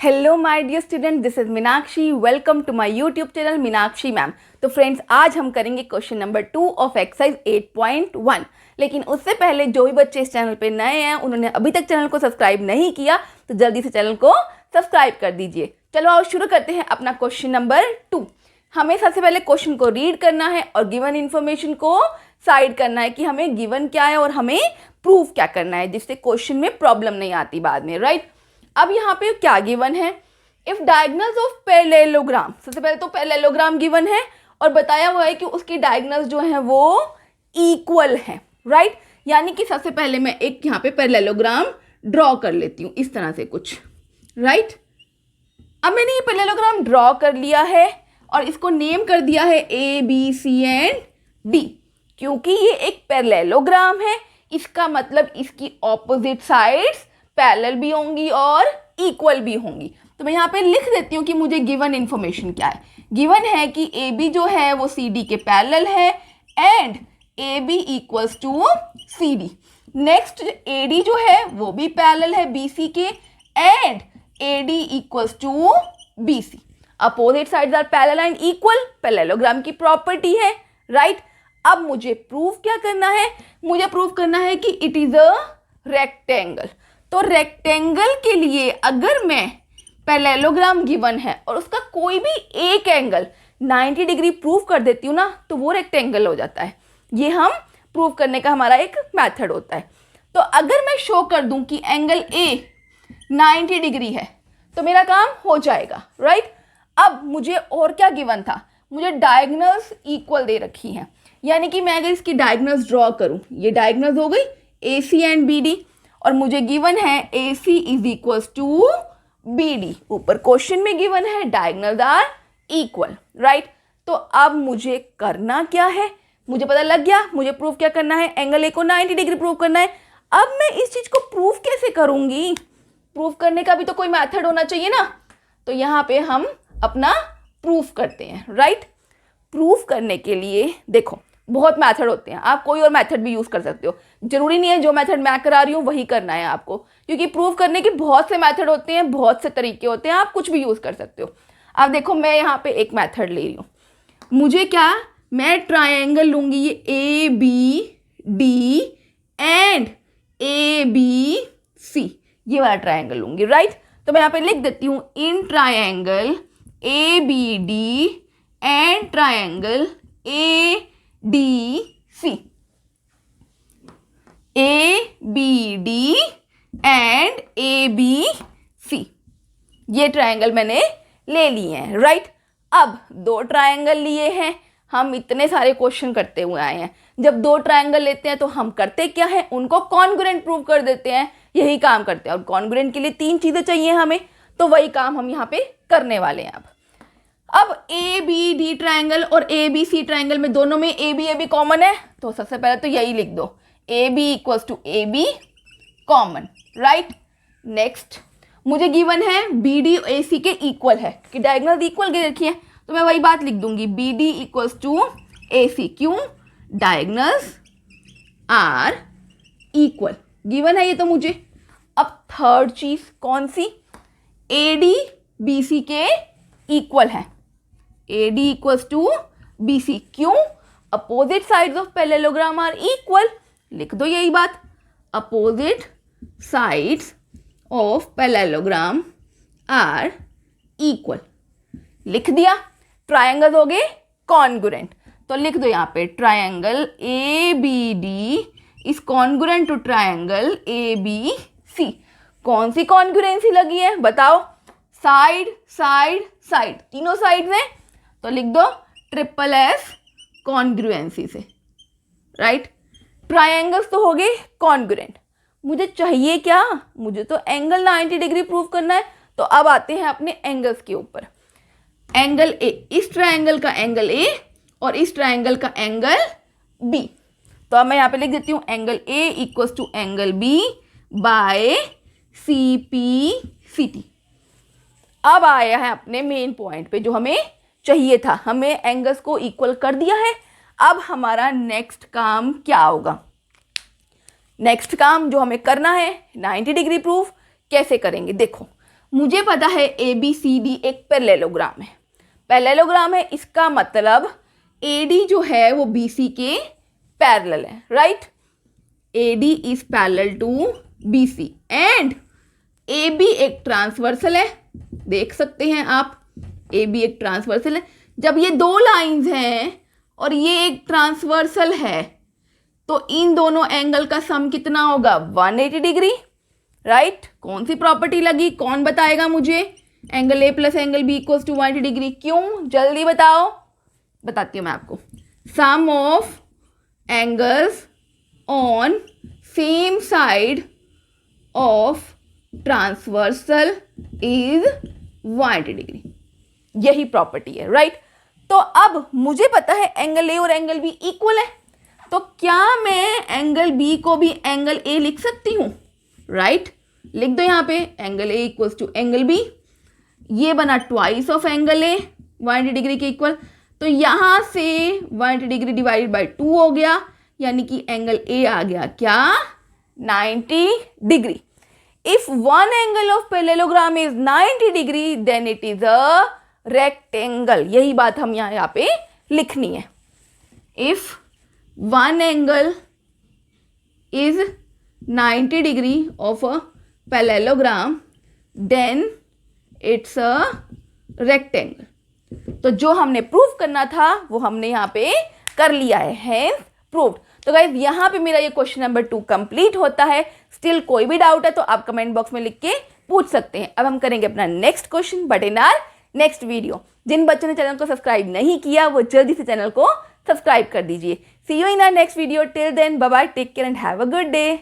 Hello my dear student, this is Meenakshi. Welcome to my YouTube channel Meenakshi ma'am. तो friends, आज हम करेंगे question number 2 of exercise 8.1। लेकिन उससे पहले जो भी बच्चे इस चैनल पे नए हैं, उन्होंने अभी तक चैनल को सब्सक्राइब नहीं किया तो जल्दी से चैनल को सब्सक्राइब कर दीजिए। चलो आओ शुरू करते हैं अपना क्वेश्चन नंबर 2। हमें सबसे पहले क्वेश्चन को रीड करना है और गिवन इन्फॉर्मेशन को साइड करना है कि हमें गिवन क्या है और हमें प्रूफ क्या करना है, जिससे क्वेश्चन में प्रॉब्लम नहीं आती बाद में, राइट। अब यहाँ पे क्या गिवन है, इफ डायगोनल्स ऑफ पैरेललोग्राम। सबसे पहले तो पैरेललोग्राम गिवन है और बताया हुआ है कि उसकी डायगोनल्स जो है वो इक्वल है, राइट। यानी कि सबसे पहले मैं एक यहाँ पे पैरेललोग्राम ड्रॉ कर लेती हूँ इस तरह से कुछ, राइट। अब मैंने ये पैरेललोग्राम ड्रॉ कर लिया है और इसको नेम कर दिया है A B C and D. क्योंकि ये एक पैरेललोग्राम है, इसका मतलब इसकी ऑपोजिट साइड्स पैरेलल भी होंगी और इक्वल भी होंगी। तो मैं यहाँ पे लिख देती हूँ कि मुझे गिवन इन्फॉर्मेशन क्या है। गिवन है कि ए बी जो है वो सी डी के पैरेलल है and A B equals to C D. Next A D जो है वो भी पैरेलल है बी सी के and A D equals to B C. Opposite sides are parallel and equal, parallelogram की प्रॉपर्टी है, राइट। अब मुझे प्रूफ क्या करना है, मुझे प्रूफ करना है कि इट इज अ रेक्टेंगल। तो रेक्टेंगल के लिए अगर मैं पैरेललोग्राम गिवन है और उसका कोई भी एक एंगल 90 डिग्री प्रूफ कर देती हूँ ना, तो वो रेक्टेंगल हो जाता है। ये हम प्रूफ करने का हमारा एक मेथड होता है। तो अगर मैं शो कर दूं कि एंगल ए 90 डिग्री है तो मेरा काम हो जाएगा, राइट। अब मुझे और क्या गिवन था, मुझे डायगोनल्स इक्वल दे रखी हैं। यानी कि मैं अगर इसकी डायगोनल्स ड्रॉ करूं, ये डायगोनल्स हो गई A C and B D और मुझे गिवन है A C is equals to B D. ऊपर क्वेश्चन में गिवन है डायगोनल्स आर इक्वल, राइट। तो अब मुझे करना क्या है, मुझे पता लग गया मुझे प्रूफ क्या करना है, एंगल ए को 90 डिग्री प्रूफ करना है। अब मैं इस चीज को प्रूफ कैसे करूंगी, प्रूफ करने का भी तो कोई मेथड होना चाहिए ना। तो यहाँ पे हम अपना प्रूफ करते हैं, राइट। प्रूफ करने के लिए देखो बहुत मेथड होते हैं, आप कोई और मेथड भी यूज कर सकते हो। जरूरी नहीं है जो मेथड मैं करा रही हूँ वही करना है आपको, क्योंकि प्रूफ करने के बहुत से मेथड होते हैं, बहुत से तरीके होते हैं, आप कुछ भी यूज कर सकते हो। अब देखो मैं यहाँ पे एक मेथड ले रही हूँ, मुझे क्या, मैं ट्रायंगल लूंगी ये A B D and A B C, ये वाला ट्रायंगल लूंगी, राइट। तो मैं यहाँ पे लिख देती हूँ in triangle A B D and triangle A D C, A B D and A B C, ये ट्रायंगल मैंने ले लिए हैं, राइट। अब दो ट्रायंगल लिए हैं, हम इतने सारे क्वेश्चन करते हुए आए हैं। जब दो ट्रायंगल लेते हैं तो हम करते क्या है, उनको कॉन्ग्रुएंट प्रूव कर देते हैं, यही काम करते हैं। और कॉन्ग्रुएंट के लिए 3 चीजें चाहिए हमें, तो वही काम हम यहाँ पे करने वाले हैं। अब ए बी डी ट्रायंगल और ए बी सी ट्रायंगल में दोनों में ए बी कॉमन है, तो सबसे पहले तो यही लिख दो, A B equals to A B common, right. Next मुझे गिवन है बी डी ए सी के इक्वल है कि डायगोनल इक्वल के रखी है, तो मैं वही बात लिख दूंगी बी डी इक्वल्स टू ए सी। क्यों, डायगोनल्स आर इक्वल, गिवन है ये तो मुझे। अब थर्ड चीज कौन सी, ए डी बी सी के इक्वल है, A D equals to B C. क्यों, opposite sides of parallelogram are equal, लिख दो यही बात, opposite sides of parallelogram are equal, लिख दिया। ट्रायंगल हो गए कॉन्ग्रुएंट, तो लिख दो यहाँ पे triangle A B D is congruent to triangle A B C. कौन सी कॉन्ग्रुएंसी लगी है बताओ, साइड साइड साइड, तीनों साइड हैं, तो लिख दो ट्रिपल एस कॉन्ग्रुएंसी से, राइट। ट्रायंगल्स तो हो गए कॉन्ग्रुएंट, मुझे चाहिए क्या, मुझे तो एंगल 90 डिग्री प्रूव करना है। तो अब आते हैं अपने एंगल्स के ऊपर। एंगल ए, इस ट्रायंगल का एंगल ए और इस ट्रायंगल का एंगल बी। तो अब मैं यहाँ पे लिख देती हूँ angle A equals to angle B by C P C T. अब आया है अपने मेन पॉइंट पे जो हमें चाहिए था, हमें एंगल्स को इक्वल कर दिया है। अब हमारा नेक्स्ट काम क्या होगा, नेक्स्ट काम जो हमें करना है 90 डिग्री प्रूफ कैसे करेंगे। देखो मुझे पता है ए बी सी डी एक पैरेललोग्राम है। पैरेललोग्राम है, इसका मतलब ए डी जो है वो बी सी के पैरेलल है, right. A D is parallel to B C and A B एक ट्रांसवर्सल है, देख सकते हैं आप, ए बी एक ट्रांसवर्सल है। जब ये दो लाइंस हैं और ये एक ट्रांसवर्सल है तो इन दोनों एंगल का सम कितना होगा, 180 डिग्री, राइट। कौन सी प्रॉपर्टी लगी, कौन बताएगा मुझे, angle A plus angle B equals to 180 degree, क्यों, जल्दी बताओ। बताती हूँ मैं आपको। Sum of angles on same side of transversal is 180 degree, यही प्रॉपर्टी है, राइट। तो अब मुझे पता है एंगल ए और एंगल बी इक्वल है, तो क्या मैं एंगल बी को भी एंगल ए लिख सकती हूँ, राइट। लिख दो यहाँ पे angle A equals to angle B, ये बना twice of angle A 180 degree के इक्वल, तो यहाँ से 180 डिग्री डिवाइडेड बाई 2 हो गया, यानी कि एंगल ए आ गया क्या, 90 degree. If one angle of parallelogram is 90 degree then it is a rectangle, यही बात हम यहाँ पे लिखनी है। If one angle is 90 degree of a parallelogram then it's a rectangle। तो जो हमने प्रूव करना था वो हमने यहाँ पे कर लिया है, hence proved। तो गाइज यहाँ पे मेरा ये क्वेश्चन नंबर 2 कंप्लीट होता है। स्टिल कोई भी डाउट है तो आप कमेंट बॉक्स में लिख के पूछ सकते हैं। अब हम करेंगे अपना next question but in our next video. जिन बच्चों ने चैनल को सब्सक्राइब नहीं किया वो जल्दी से चैनल को सब्सक्राइब कर दीजिए। See you in our next video, till then bye bye, take care and have a good day.